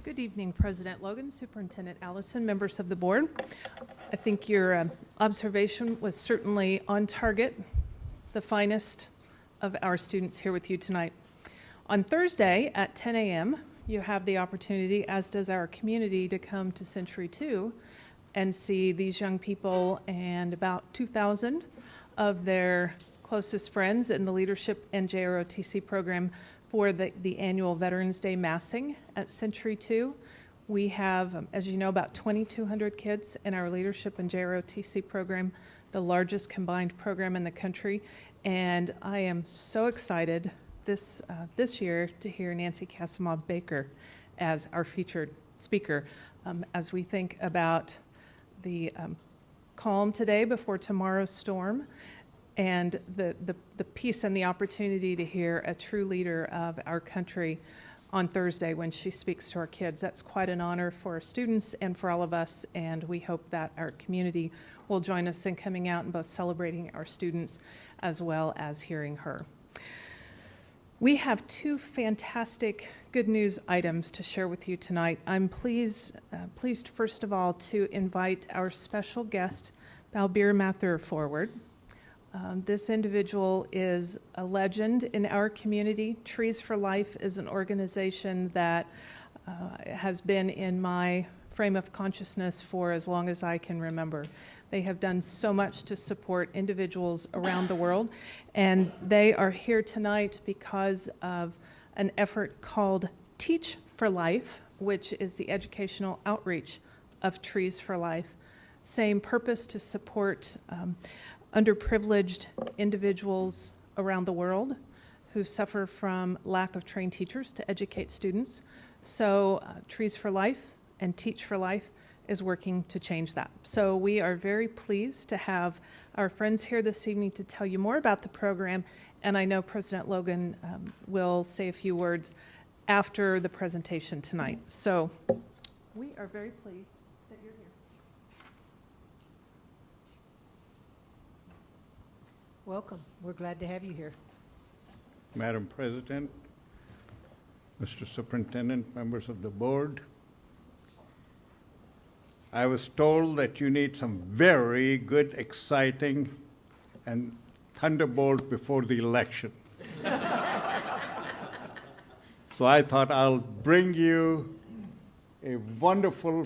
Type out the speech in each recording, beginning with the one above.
Good evening, President Logan, Superintendent Allison, members of the board. I think your observation was certainly on target, the finest of our students here with you tonight. On Thursday at 10 a.m., you have the opportunity, as does our community, to come to Century 2 and see these young people and about 2,000 of their closest friends in the Leadership and JROTC program for the annual Veterans Day Massing at Century 2. We have, as you know, about 2,200 kids in our Leadership and JROTC program, the largest combined program in the country. And I am so excited this year to hear Nancy Casimov Baker as our featured speaker as we think about the calm today before tomorrow's storm, and the peace and the opportunity to hear a true leader of our country on Thursday when she speaks to our kids. That's quite an honor for our students and for all of us, and we hope that our community will join us in coming out and both celebrating our students as well as hearing her. We have two fantastic good news items to share with you tonight. I'm pleased first of all to invite our special guest, Balbir Mathur, forward. This individual is a legend in our community. Trees for Life is an organization that has been in my frame of consciousness for as long as I can remember. They have done so much to support individuals around the world, and they are here tonight because of an effort called Teach for Life, which is the educational outreach of Trees for Life. Same purpose, to support underprivileged individuals around the world who suffer from lack of trained teachers to educate students. So Trees for Life and Teach for Life is working to change that. So we are very pleased to have our friends here this evening to tell you more about the program, and I know President Logan will say a few words after the presentation tonight. So we are very pleased that you're here. Welcome. We're glad to have you here. Madam President, Mr. Superintendent, members of the board, I was told that you need some very good, exciting, and thunderbolt before the election. So I thought I'll bring you a wonderful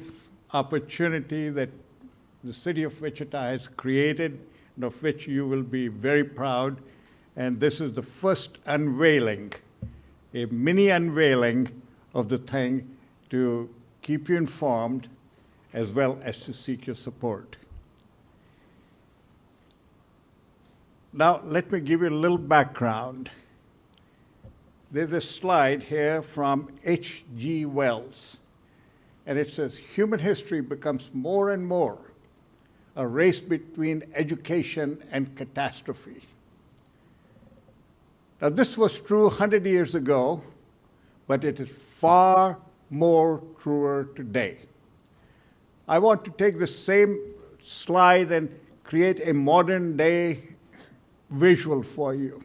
opportunity that the city of Wichita has created, and of which you will be very proud. And this is the first unveiling, a mini unveiling of the thing to keep you informed as well as to seek your support. Now, let me give you a little background. There's a slide here from H.G. Wells, and it says, human history becomes more and more a race between education and catastrophe. Now, this was true 100 years ago, but it is far more truer today. I want to take the same slide and create a modern day visual for you.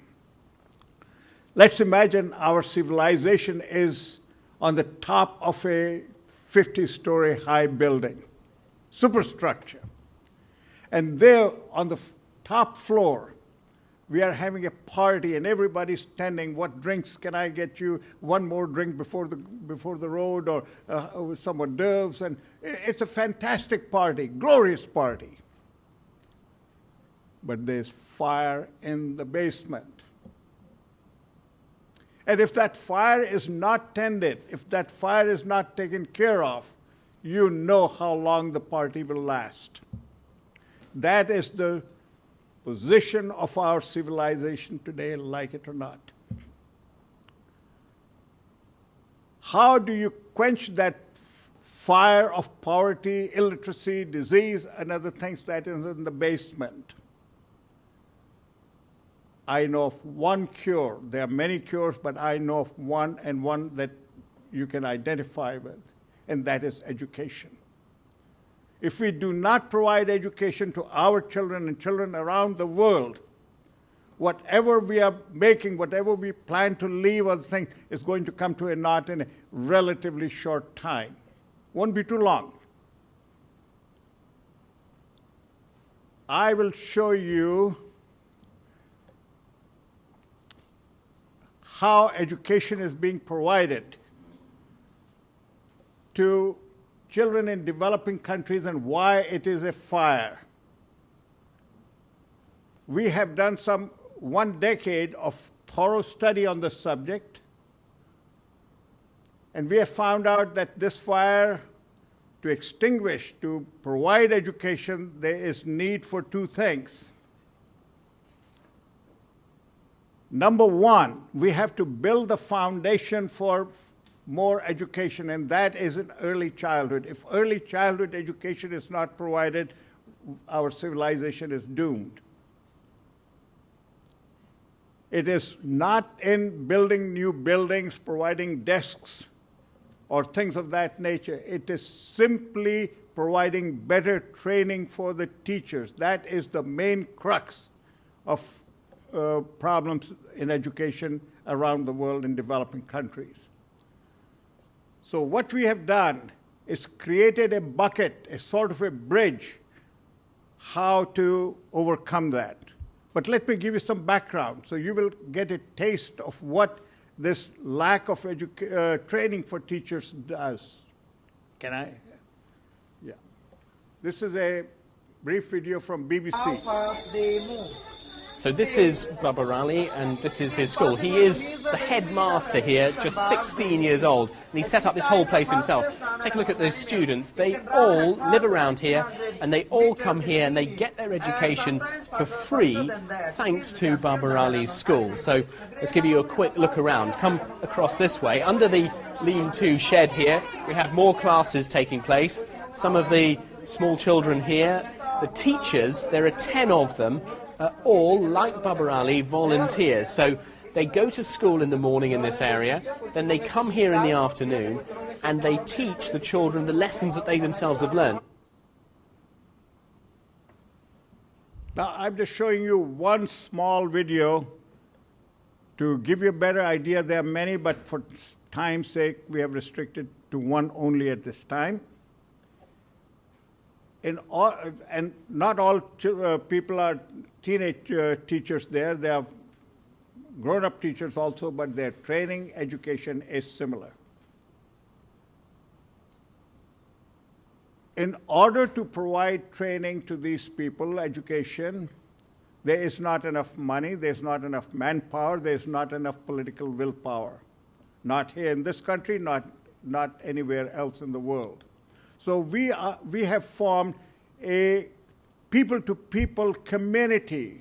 Let's imagine our civilization is on the top of a 50-story high building, superstructure. And there on the top floor, we are having a party and everybody's standing. What drinks can I get you? One more drink before the road, or some hors d'oeuvres. And it's a fantastic party, glorious party. But there's fire in the basement. And if that fire is not tended, if that fire is not taken care of, you know how long the party will last. That is the position of our civilization today, like it or not. How do you quench that fire of poverty, illiteracy, disease, and other things that is in the basement? I know of one cure. There are many cures, but I know of one, and one that you can identify with, and that is education. If we do not provide education to our children and children around the world, whatever we are making, whatever we plan to leave or things is going to come to a knot in a relatively short time. Won't be too long. I will show you how education is being provided to children in developing countries and why it is a fire. We have done some 1 decade of thorough study on the subject, and we have found out that this fire, to extinguish, to provide education, there is need for 2 things. Number 1, we have to build the foundation for more education, and that is in early childhood. If early childhood education is not provided, our civilization is doomed. It is not in building new buildings, providing desks, or things of that nature. It is simply providing better training for the teachers. That is the main crux of problems in education around the world in developing countries. So what we have done is created a bucket, a sort of a bridge, how to overcome that. But let me give you some background so you will get a taste of what this lack of training for teachers does. Can I? Yeah. This is a brief video from BBC. So this is Babar Ali, and this is his school. He is the headmaster here, just 16 years old, and he set up this whole place himself. Take a look at the students. They all live around here, and they all come here, and they get their education for free, thanks to Babar Ali's school. So let's give you a quick look around. Come across this way. Under the lean-to shed here, we have more classes taking place. Some of the small children here, the teachers, there are 10 of them, all, like Babar Ali, volunteers. So they go to school in the morning in this area, then they come here in the afternoon, and they teach the children the lessons that they themselves have learned. Now, I'm just showing you one small video to give you a better idea. There are many, but for time's sake, we have restricted to one only at this time. And not all people are teenage teachers there. They are grown-up teachers also, but their training, education is similar. In order to provide training to these people, education, there is not enough money, there's not enough manpower, there's not enough political willpower. Not here in this country, not anywhere else in the world. So we have formed a people-to-people community.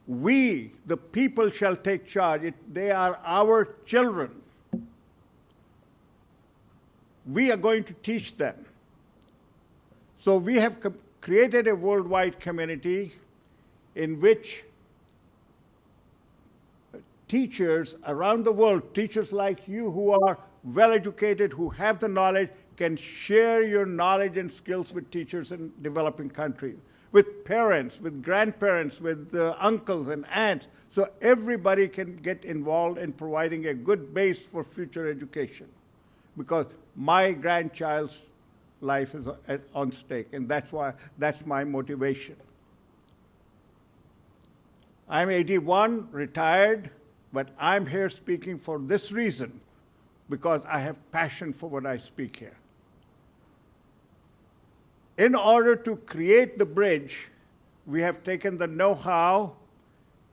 We, the people, shall take charge. They are our children. We are going to teach them. So we have created a worldwide community in which teachers around the world, teachers like you who are well-educated, who have the knowledge, can share your knowledge and skills with teachers in developing countries, with parents, with grandparents, with uncles and aunts, so everybody can get involved in providing a good base for future education. Because my grandchild's life is on stake, and that's my motivation. I'm 81, retired, but I'm here speaking for this reason, because I have passion for what I speak here. In order to create the bridge, we have taken the know-how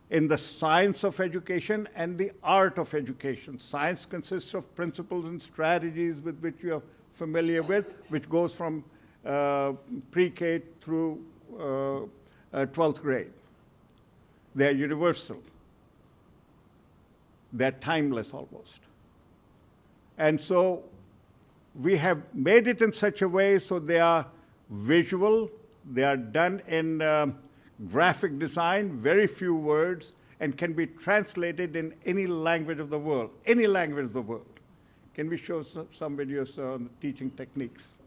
in the science of education and the art of education. Science consists of principles and strategies with which you are familiar with, which goes from pre-K through 12th grade. They're universal. They're timeless almost. And so we have made it in such a way so they are visual, they are done in graphic design, very few words, and can be translated in any language of the world, any language of the world. Can we show some videos on teaching techniques?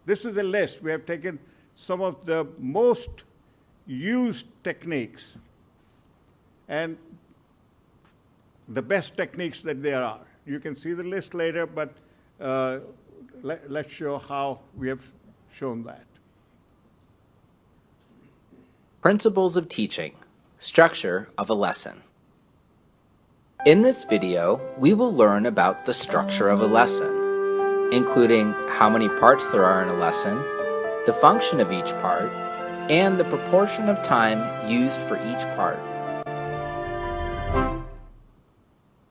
This is a list. We have taken some of the most used techniques. and the best techniques that there are. You can see the list later, but let's show how we have shown that. Principles of teaching, structure of a lesson. In this video, we will learn about the structure of a lesson, including how many parts there are in a lesson, the function of each part, and the proportion of time used for each part.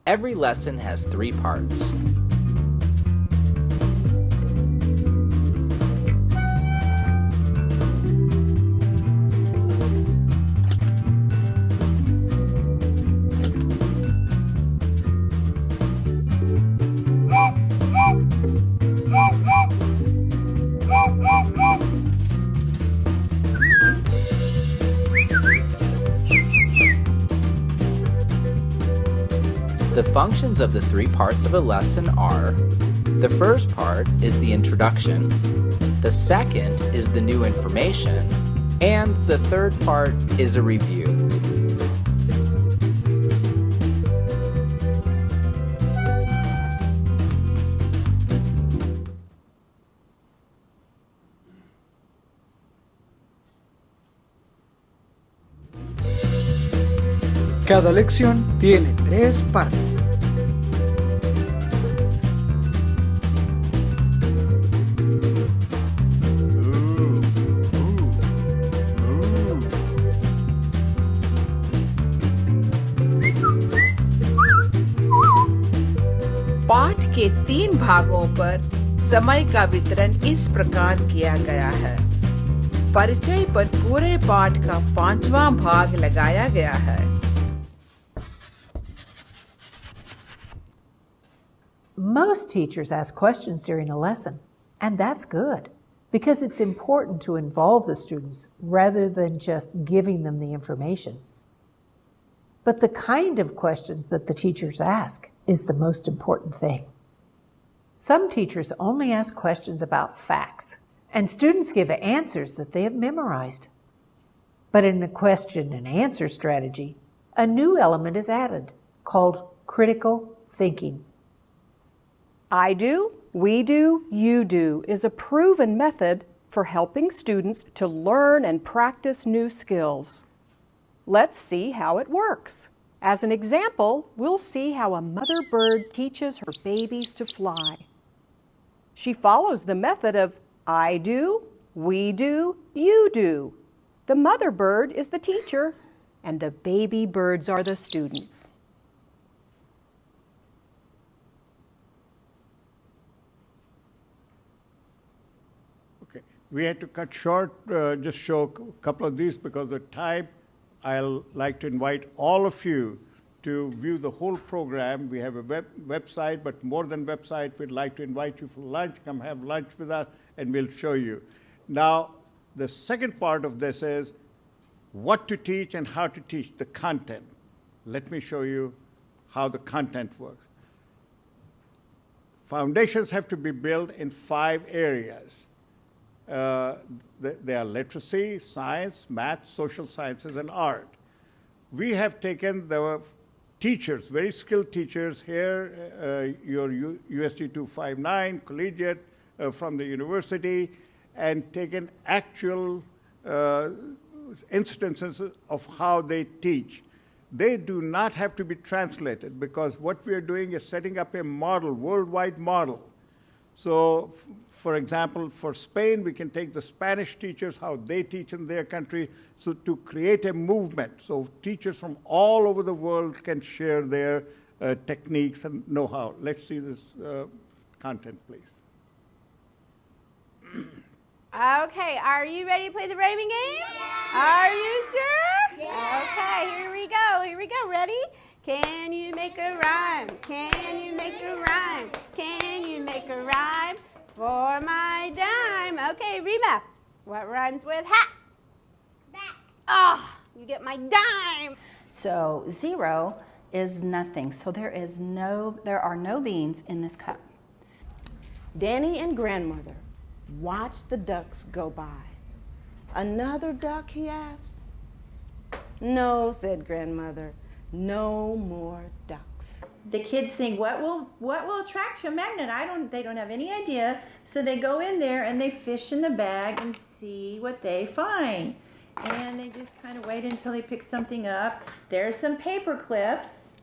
Every lesson has 3 parts. The functions of the 3 parts of a lesson are: the first part is the introduction, the second is the new information, and the third part is a review. Cada lección tiene 3 partes. पाठ के 3 भागों पर समय का वितरण इस प्रकार किया गया है। परिचय पर पूरे पाठ का 5वां भाग लगाया गया है। Most teachers ask questions during a lesson, and that's good because it's important to involve the students rather than just giving them the information. But the kind of questions that the teachers ask is the most important thing. Some teachers only ask questions about facts, and students give answers that they have memorized. But in a question and answer strategy, a new element is added called critical thinking. I do, we do, you do is a proven method for helping students to learn and practice new skills. Let's see how it works. As an example, we'll see how a mother bird teaches her babies to fly. She follows the method of I do, we do, you do. The mother bird is the teacher, and the baby birds are the students. Okay, we had to cut short, just show a couple of these because of time. I'll like to invite all of you to view the whole program. We have a website, but more than website, we'd like to invite you for lunch. Come have lunch with us, and we'll show you. Now, the second part of this is what to teach and how to teach, the content. Let me show you how the content works. Foundations have to be built in 5 areas. They are literacy, science, math, social sciences, and art. We have taken the teachers, very skilled teachers here, your USD 259, collegiate from the university, and taken actual instances of how they teach. They do not have to be translated because what we are doing is setting up a model, worldwide model. So, for example, for Spain, we can take the Spanish teachers, how they teach in their country, so to create a movement. So teachers from all over the world can share their techniques and know-how. Let's see this content, please. Okay, are you ready to play the rhyming game? Yeah. Are you sure? Yeah. Okay, here we go, ready? Can you make a rhyme? Can you make a rhyme? Can you make a rhyme for my dime? Okay, Reba, what rhymes with hat? Bat. Oh, you get my dime. So 0 is nothing. So there are no beans in this cup. Danny and grandmother watched the ducks go by. Another duck, he asked. No, said grandmother. No more ducks. The kids think, what will attract to a magnet? They don't have any idea. So they go in there and they fish in the bag and see what they find. And they just kind of wait until they pick something up. There's some paper clips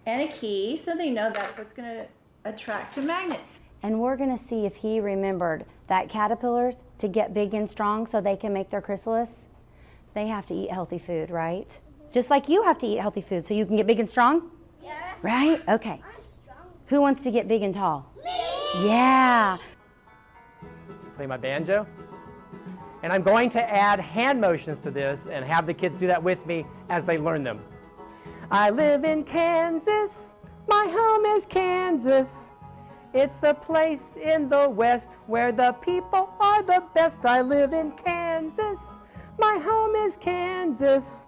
and a key, so they know that's what's going to attract a magnet. And we're going to see if he remembered that caterpillars, to get big and strong so they can make their chrysalis, they have to eat healthy food, right? Just like you have to eat healthy food so you can get big and strong? Yeah. Right? Okay. Who wants to get big and tall? Me! Yeah. Play my banjo. And I'm going to add hand motions to this and have the kids do that with me as they learn them. I live in Kansas. My home is Kansas. It's the place in the West where the people are the best. I live in Kansas. My home is Kansas.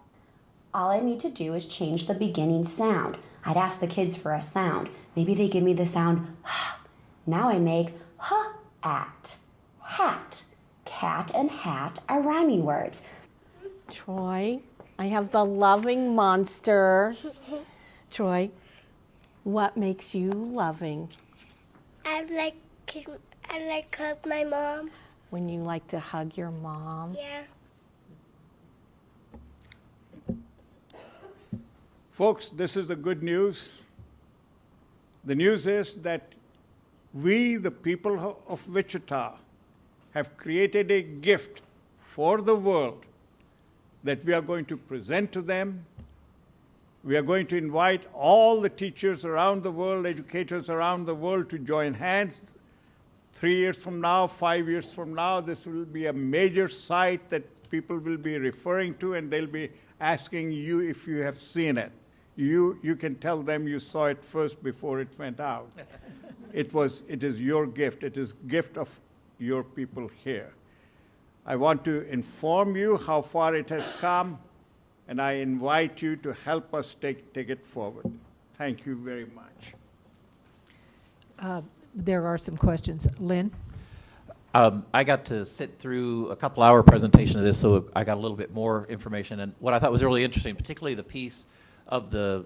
All I need to do is change the beginning sound. I'd ask the kids for a sound. Maybe they give me the sound h. Now I make at, hat. Cat and hat are rhyming words. Troy, I have the loving monster. Troy, what makes you loving? I like hug my mom. When you like to hug your mom? Yeah. Folks, this is the good news. The news is that we, the people of Wichita, have created a gift for the world that we are going to present to them. We are going to invite all the teachers around the world, educators around the world to join hands. 3 years from now, 5 years from now, this will be a major site that people will be referring to, and they'll be asking you if you have seen it. You can tell them you saw it first before it went out. It is your gift. It is gift of your people here. I want to inform you how far it has come, and I invite you to help us take it forward. Thank you very much. There are some questions. Lynn? I got to sit through a couple-hour presentation of this, so I got a little bit more information. And what I thought was really interesting, particularly the piece of the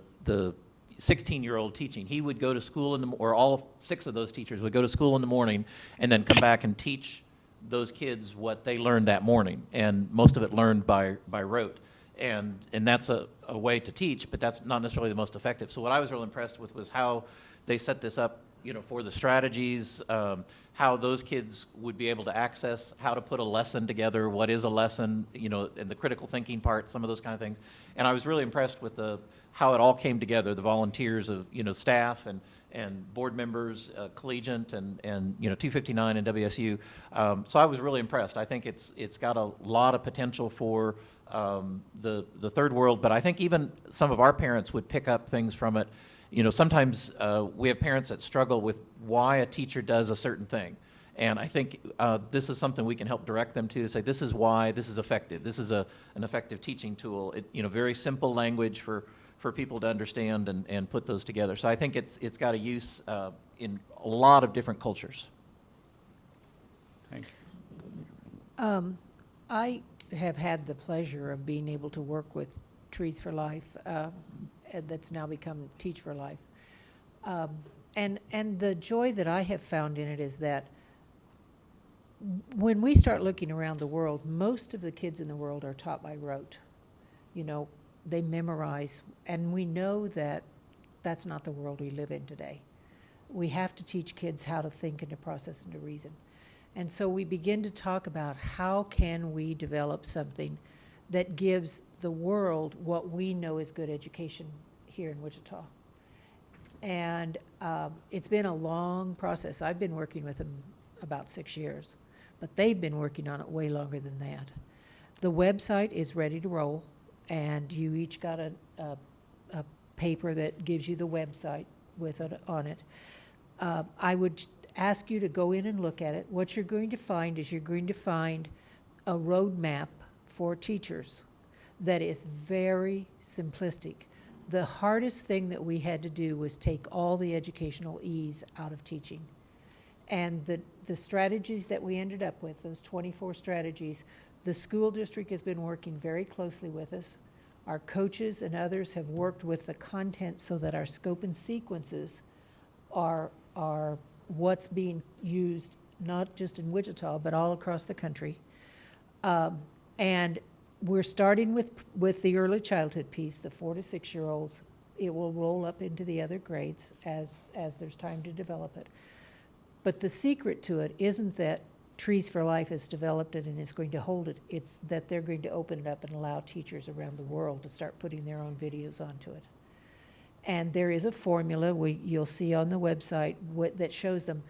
16-year-old teaching. He would go to school or all 6 of those teachers would go to school in the morning and then come back and teach those kids what they learned that morning, and most of it learned by rote. And that's a way to teach, but that's not necessarily the most effective. So what I was really impressed with was how they set this up, for the strategies, how those kids would be able to access how to put a lesson together, what is a lesson, and the critical thinking part, some of those kind of things. And I was really impressed with how it all came together, the volunteers of, staff and board members, Collegiate and 259 and WSU. So I was really impressed. I think it's got a lot of potential for the third world, but I think even some of our parents would pick up things from it. Sometimes we have parents that struggle with why a teacher does a certain thing. And I think this is something we can help direct them to say, this is why this is effective. This is an effective teaching tool. Very simple language for people to understand and put those together. So I think it's got a use in a lot of different cultures. Thank you. I have had the pleasure of being able to work with Trees for Life, that's now become Teach for Life. And the joy that I have found in it is that when we start looking around the world, most of the kids in the world are taught by rote. They memorize, and we know that that's not the world we live in today. We have to teach kids how to think and to process and to reason. And so we begin to talk about how can we develop something that gives the world what we know is good education here in Wichita. And it's been a long process. I've been working with them about 6 years, but they've been working on it way longer than that. The website is ready to roll, and you each got a paper that gives you the website with it on it. I would ask you to go in and look at it. What you're going to find is you're going to find a roadmap for teachers that is very simplistic. The hardest thing that we had to do was take all the educational ease out of teaching. And the strategies that we ended up with, those 24 strategies, the school district has been working very closely with us. Our coaches and others have worked with the content so that our scope and sequences are what's being used, not just in Wichita, but all across the country. And we're starting with the early childhood piece, the 4 to 6 year olds. It will roll up into the other grades as there's time to develop it. But the secret to it isn't that Trees for Life has developed it and is going to hold it. It's that they're going to open it up and allow teachers around the world to start putting their own videos onto it. And there is a formula you'll see on the website that shows them,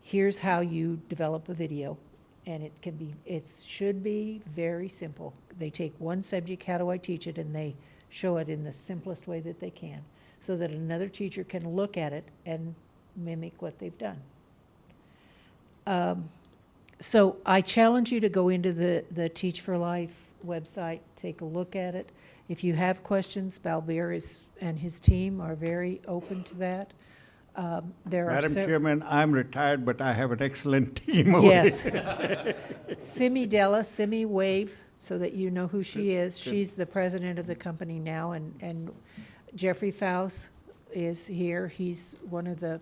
here's how you develop a video. And it should be very simple. They take one subject, how do I teach it, and they show it in the simplest way that they can, so that another teacher can look at it and mimic what they've done. So I challenge you to go into the Teach for Life website, take a look at it. If you have questions, Balbir and his team are very open to that. Madam Chairman, I'm retired, but I have an excellent team over Yes. here. Simi Della, Simi wave, so that you know who she is. She's the president of the company now, and Jeffrey Faust is here. He's one of the,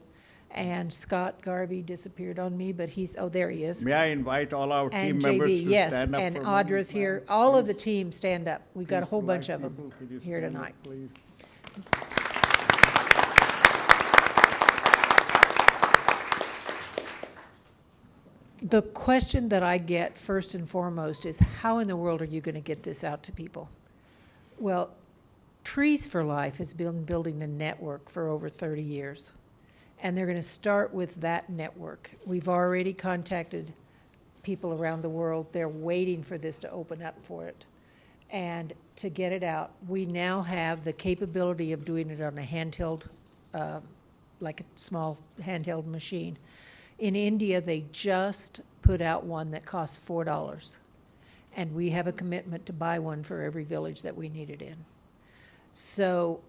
and Scott Garvey disappeared on me, but there he is. May I invite all our team And members JB, to yes, stand up and for a Audra's moment, here. Madam? All of the team stand up. We've got a whole Please, bunch polite of them people, could you here stand up, tonight. please? The question that I get first and foremost is, how in the world are you going to get this out to people? Well, Trees for Life has been building a network for over 30 years, and they're going to start with that network. We've already contacted people around the world. They're waiting for this to open up for it. And to get it out, we now have the capability of doing it on a handheld, like a small handheld machine. In India, they just put out one that costs $4, and we have a commitment to buy one for every village that we need it in. So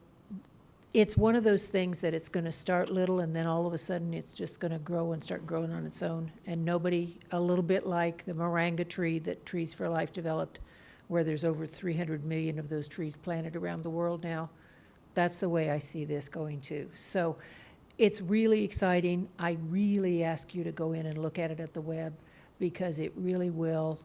it's one of those things that it's going to start little, and then all of a sudden it's just going to grow and start growing on its own. And nobody, a little bit like the moringa tree that Trees for Life developed, where there's over 300 million of those trees planted around the world now, that's the way I see this going too. So it's really exciting. I really ask you to go in and look at it at the web, because it really will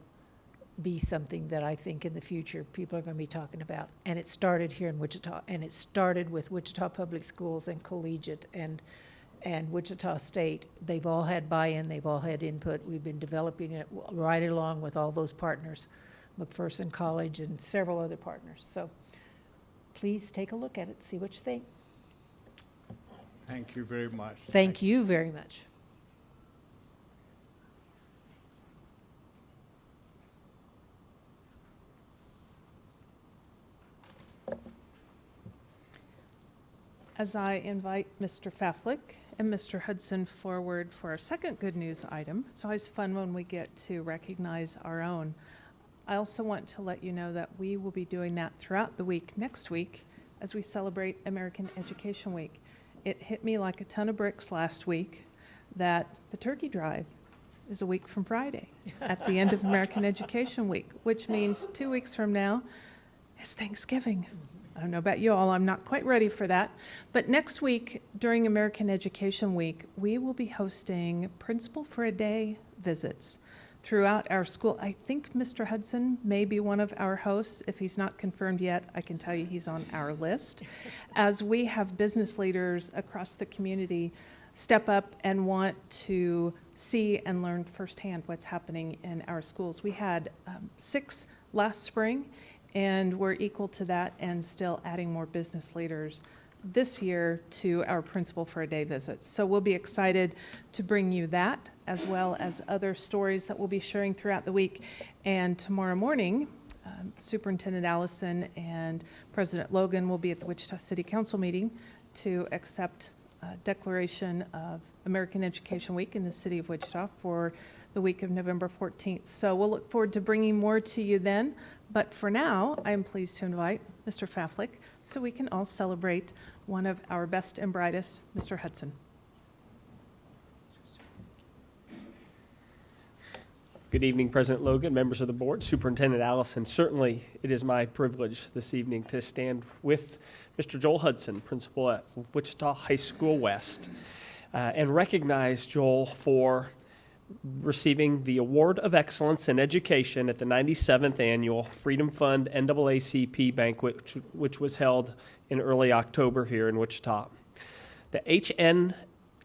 be something that I think in the future people are going to be talking about. And it started here in Wichita, and it started with Wichita Public Schools and Collegiate and Wichita State. They've all had buy-in, they've all had input. We've been developing it right along with all those partners, McPherson College and several other partners. So please take a look at it, see what you think. Thank you very much. Thank you very much. As I invite Mr. Faflick and Mr. Hudson forward for our second good news item, it's always fun when we get to recognize our own. I also want to let you know that we will be doing that throughout the week next week as we celebrate American Education Week. It hit me like a ton of bricks last week that the turkey drive is a week from Friday at the end of American Education Week, which means 2 weeks from now is Thanksgiving. I don't know about you all, I'm not quite ready for that. But next week, during American Education Week, we will be hosting Principal for a Day visits throughout our school. I think Mr. Hudson may be one of our hosts. If he's not confirmed yet, I can tell you he's on our list. As we have business leaders across the community step up and want to see and learn firsthand what's happening in our schools. We had 6 last spring, and we're equal to that and still adding more business leaders this year to our Principal for a Day visits. So we'll be excited to bring you that, as well as other stories that we'll be sharing throughout the week. And tomorrow morning, Superintendent Allison and President Logan will be at the Wichita City Council meeting to accept a declaration of American Education Week in the city of Wichita for the week of November 14th. So we'll look forward to bringing more to you then. But for now, I am pleased to invite Mr. Faflick so we can all celebrate one of our best and brightest, Mr. Hudson. Good evening, President Logan, members of the board, Superintendent Allison. Certainly, it is my privilege this evening to stand with Mr. Joel Hudson, principal at Wichita High School West, and recognize Joel for receiving the Award of Excellence in Education at the 97th Annual Freedom Fund NAACP banquet, which was held in early October here in Wichita. The H.N.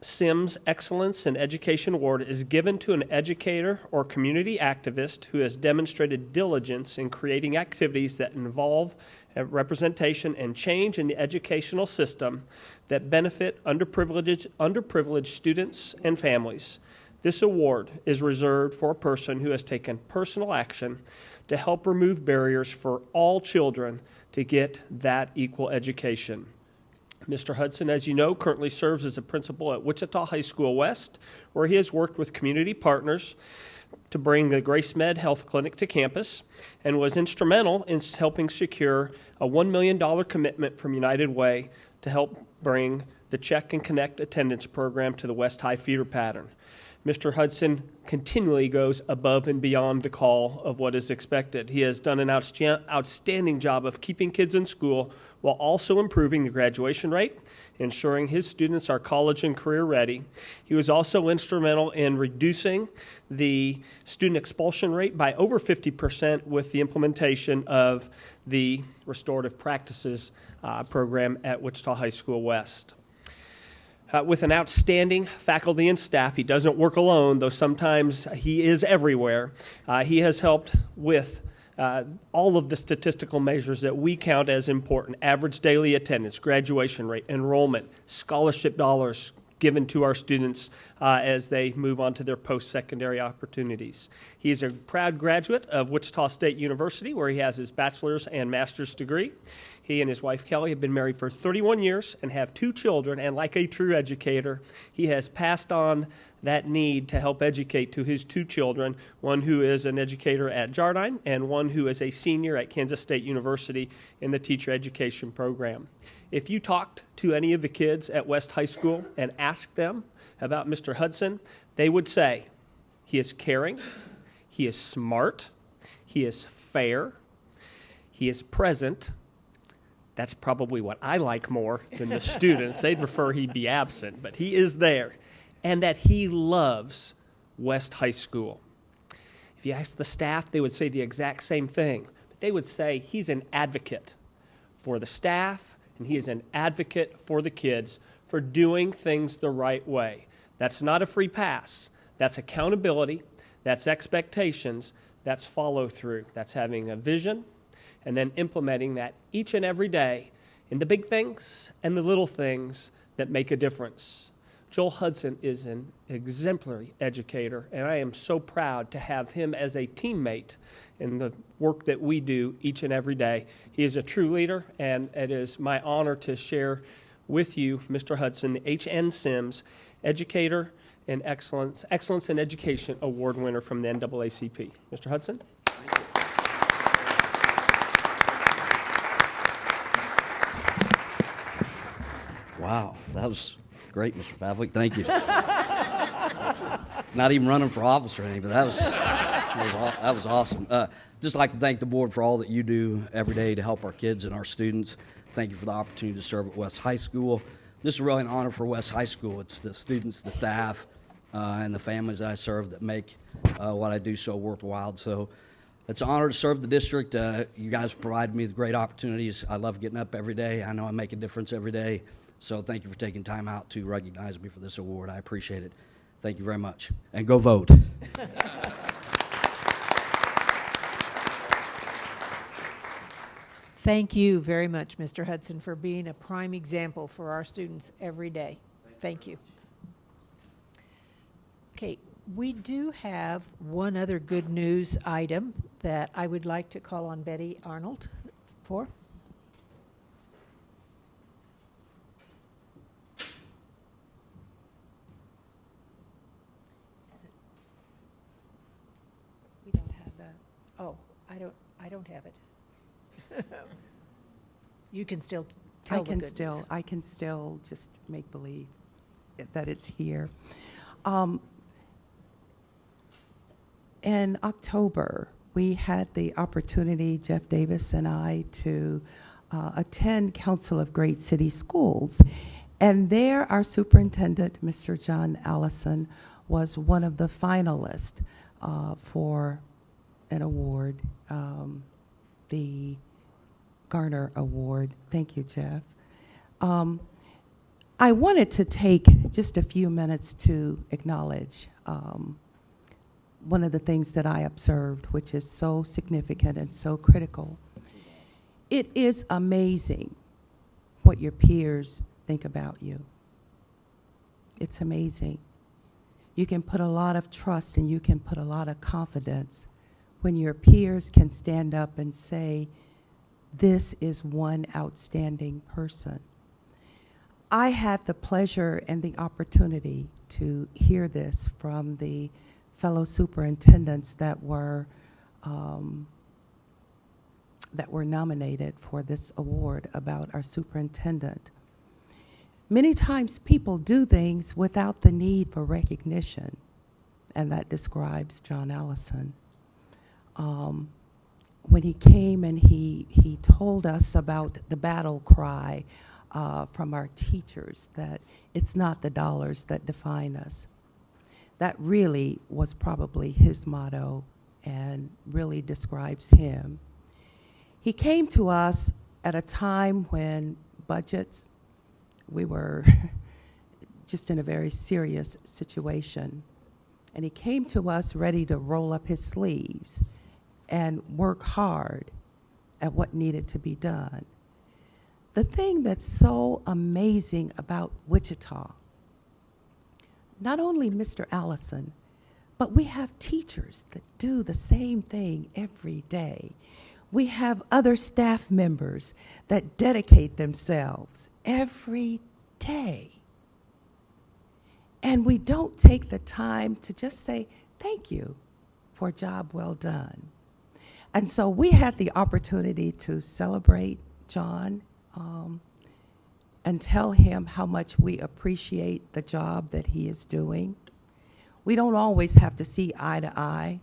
Sims Excellence in Education Award is given to an educator or community activist who has demonstrated diligence in creating activities that involve representation and change in the educational system that benefit underprivileged students and families. This award is reserved for a person who has taken personal action to help remove barriers for all children to get that equal education. Mr. Hudson, as you know, currently serves as a principal at Wichita High School West, where he has worked with community partners to bring the GraceMed Health Clinic to campus and was instrumental in helping secure a $1 million commitment from United Way to help bring the Check and Connect attendance program to the West High feeder pattern. Mr. Hudson continually goes above and beyond the call of what is expected. He has done an outstanding job of keeping kids in school while also improving the graduation rate, ensuring his students are college and career ready. He was also instrumental in reducing the student expulsion rate by over 50% with the implementation of the Restorative Practices program at Wichita High School West. With an outstanding faculty and staff, he doesn't work alone, though sometimes he is everywhere. He has helped with all of the statistical measures that we count as important: average daily attendance, graduation rate, enrollment, scholarship dollars given to our students as they move on to their post-secondary opportunities. He is a proud graduate of Wichita State University, where he has his bachelor's and master's degree. He and his wife, Kelly, have been married for 31 years and have 2 children, and like a true educator, he has passed on that need to help educate to his 2 children, one who is an educator at Jardine and one who is a senior at Kansas State University in the teacher education program. If you talked to any of the kids at West High School and asked them about Mr. Hudson, they would say he is caring, he is smart, he is fair, he is present. That's probably what I like more than the students. They'd prefer he be absent, but he is there. And that he loves West High School. If you ask the staff, they would say the exact same thing. But they would say he's an advocate for the staff, and he is an advocate for the kids for doing things the right way. That's not a free pass. That's accountability. That's expectations. That's follow-through. That's having a vision and then implementing that each and every day in the big things and the little things that make a difference. Joel Hudson is an exemplary educator, and I am so proud to have him as a teammate in the work that we do each and every day. He is a true leader, and it is my honor to share with you, Mr. Hudson, the H.N. Sims Educator in Excellence in Education Award winner from the NAACP. Mr. Hudson. Wow, that was great, Mr. Favlik. Thank you. Not even running for office or anything, but that was awesome. Just like to thank the board for all that you do every day to help our kids and our students. Thank you for the opportunity to serve at West High School. This is really an honor for West High School. It's the students, the staff, and the families that I serve that make what I do so worthwhile. So it's an honor to serve the district. You guys provide me with great opportunities. I love getting up every day. I know I make a difference every day. So thank you for taking time out to recognize me for this award. I appreciate it. Thank you very much. And go vote. Thank you very much, Mr. Hudson, for being a prime example for our students every day. Thank you. Okay, we do have one other good news item that I would like to call on Betty Arnold for. Oh, I don't have it. You can still tell the good news. I can still just make believe that it's here. In October, we had the opportunity, Jeff Davis and I, to attend Council of Great City Schools. And there, our superintendent, Mr. John Allison, was one of the finalists for an award, the Garner Award. Thank you, Jeff. I wanted to take just a few minutes to acknowledge one of the things that I observed, which is so significant and so critical. It is amazing what your peers think about you. It's amazing. You can put a lot of trust and you can put a lot of confidence when your peers can stand up and say, this is one outstanding person. I had the pleasure and the opportunity to hear this from the fellow superintendents that were nominated for this award about our superintendent. Many times people do things without the need for recognition, and that describes John Allison. When he came and he told us about the battle cry from our teachers, that it's not the dollars that define us. That really was probably his motto and really describes him. He came to us at a time when budgets, we were just in a very serious situation. And he came to us ready to roll up his sleeves and work hard at what needed to be done. The thing that's so amazing about Wichita, not only Mr. Allison, but we have teachers that do the same thing every day. We have other staff members that dedicate themselves every day. And we don't take the time to just say, thank you for a job well done. And so we had the opportunity to celebrate John and tell him how much we appreciate the job that he is doing. We don't always have to see eye to eye,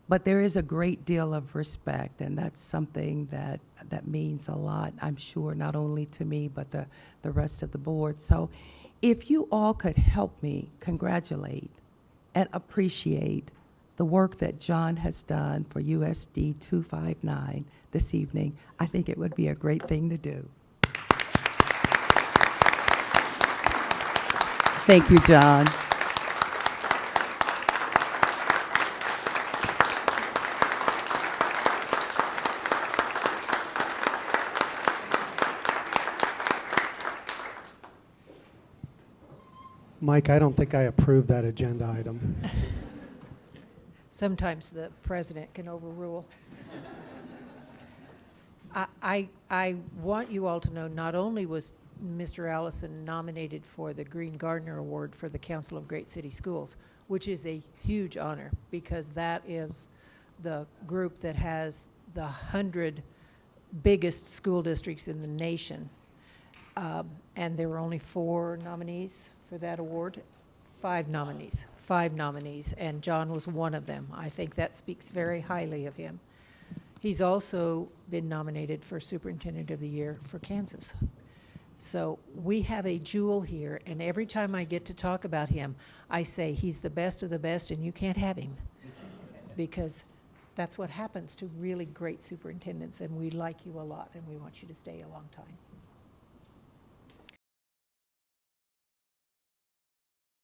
but there is a great deal of respect, and that's something that means a lot, I'm sure, not only to me, but the rest of the board. So if you all could help me congratulate and appreciate the work that John has done for USD 259 this evening, I think it would be a great thing to do. Thank you, John. Mike, I don't think I approve that agenda item. Sometimes the president can overrule. I want you all to know not only was Mr. Allison nominated for the Green-Garner Award for the Council of Great City Schools, which is a huge honor because that is the group that has the 100 biggest school districts in the nation. And there were only 4 nominees for that award. 5 nominees, and John was one of them. I think that speaks very highly of him. He's also been nominated for Superintendent of the Year for Kansas. So we have a jewel here, and every time I get to talk about him, I say he's the best of the best and you can't have him, because that's what happens to really great superintendents, and we like you a lot and we want you to stay a long time.